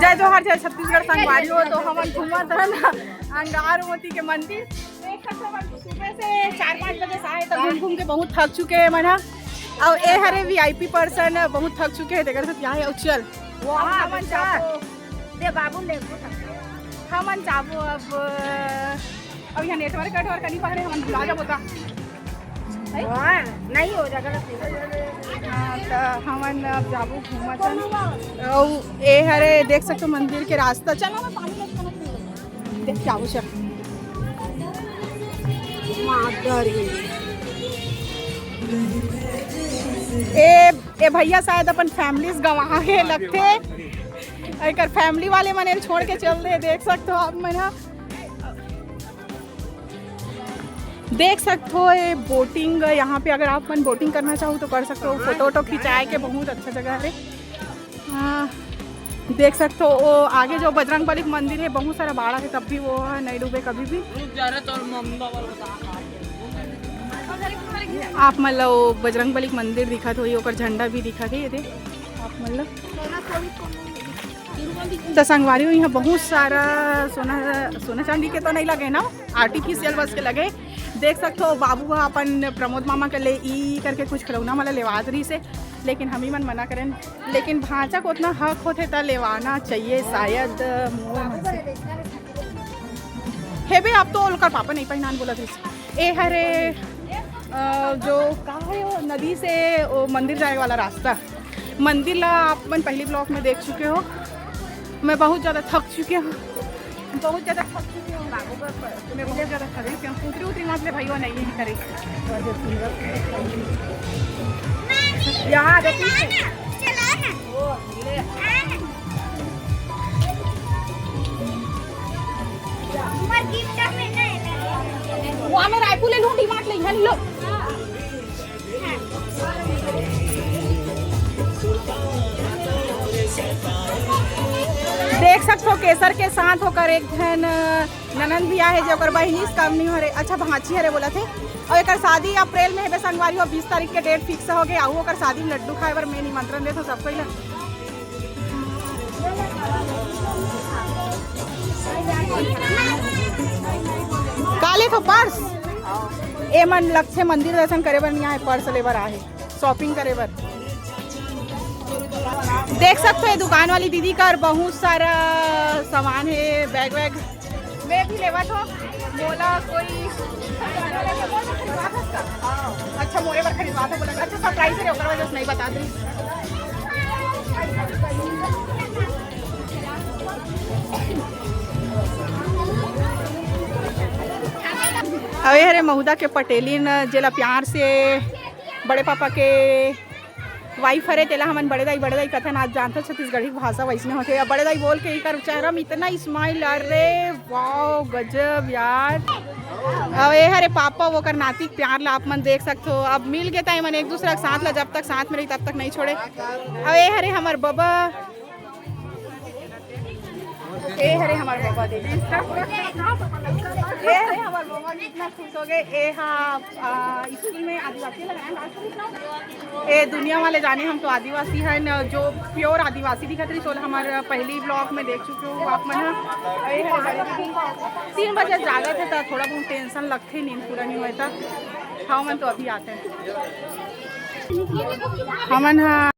जय जोहार जय छत्तीसगढ़ संगवारी हो तो हम घूमत हन अंगार मोती के मंदिर। सुबह से 4-5 बजे से आए तो घूम घूम के बहुत थक चुके हैं मन। और ए हरे VIP पर्सन बहुत थक चुके हैं देकर यहाँ है चल हमन जाबो अब यहाँ नेटवर्क नहीं पकड़े हमन भुला जाबो का नहीं हो जाएगा तो हमन अब जाबो घूमत और ए हरे देख सकते हो मंदिर के रास्ता चलो मैं पानी देख जाओ चल ए भैया शायद अपन फैमिलीज गंवा के लगते अगर फैमिली वाले मने छोड़ के चल दे। देख सकते हो आप मैंने देख सकते हो ये बोटिंग यहाँ पे अगर आप मन बोटिंग करना चाहो तो कर सकते हो। फोटो वोटो खिंचाए के बहुत अच्छा जगह है। देख सकते हो वो आगे जो बजरंगबली मंदिर है बहुत सारा बाड़ा है तब भी वो नहीं डूबे कभी भी। आप मतलब बजरंगबली मंदिर दिखा तो ऊपर झंडा भी दिखा है ये दे आप मतलब तो संगवारी यहाँ बहुत सारा सोना चांदी के तो नहीं लगे ना आर्टिफिशियल बस के लगे। देख सकते हो बाबू अपन प्रमोद मामा के ले ई करके कुछ खिलौना वाला लेवात रही से लेकिन हम ही मन मना करें लेकिन भांचा को उतना हक होते तो लेवाना चाहिए शायद है बे। अब तो उनका पापा नहीं पहनान बोला थी ए हरे जो कहा है वो नदी से वो मंदिर जाने वाला रास्ता मंदिर ला आप मन पहली ब्लॉक में देख चुके हो। मैं बहुत ज़्यादा थक चुकी हूँ मैं बहुत ज़्यादा थक गई क्यों उतरी मत ले भाई वो नहीं है करे यहाँ वहाँ मैं रायपुर ले लूँ डिमार्ट ले यहाँ लो देख सकते हो केसर के साथ होकर एक धन ननन भी है जो बहनी काम नहीं हो रहे अच्छा भांची हरे बोला थे और एक शादी अप्रैल में है संगवारी और 20 तारीख के डेट फिक्स हो गए आओ और शादी में लड्डू खाए बर मैं निमंत्रण दे तो सबको ही काले तो पर्स ए मन लक्ष्य मंदिर दर्शन करे बर नहीं आए पर्स ले बर आए शॉपिंग करे बर। देख सकते हो दुकान वाली दीदी का बहुत सारा सामान है बैग वैग मैं भी लेवा था बोला कोई अच्छा मोरे पर खरीदवा था बोला अच्छा सरप्राइज है ओकर वजह से नहीं बता दी। अवे हरे महुदा के पटेलिन जेला प्यार से बड़े पापा के वाइफ हरे तेला हमन बड़े दाई कथन आज जानते छत्तीसगढ़ी भाषा वैसने होते हैं बड़े दाई बोल के कर चेहरा में इतना स्माइल अरे वाओ गजब यार। अब ये हरे पापा वो कर नाती प्यार ला आप मन देख सकते हो अब मिल गए ताई मन एक दूसरा के साथ ला जब तक साथ में रही तब तक नहीं छोड़े। अब ये हरे हमार बाबा ए हरे हमार बाबा दे ए हरे हमार बाबा इतना खुश हो गए ए हाँ स्कूल में आदिवासी लगाए ए दुनिया वाले जाने हम तो आदिवासी हैं जो प्योर आदिवासी दिखा रही सोल हमारे पहली ब्लॉग में देख चुके हो आप मन 3 बजे जागत है तो थोड़ा बहुत टेंशन लगते नींद पूरा नहीं होता हाँ मन तो अभी आते हैं हमन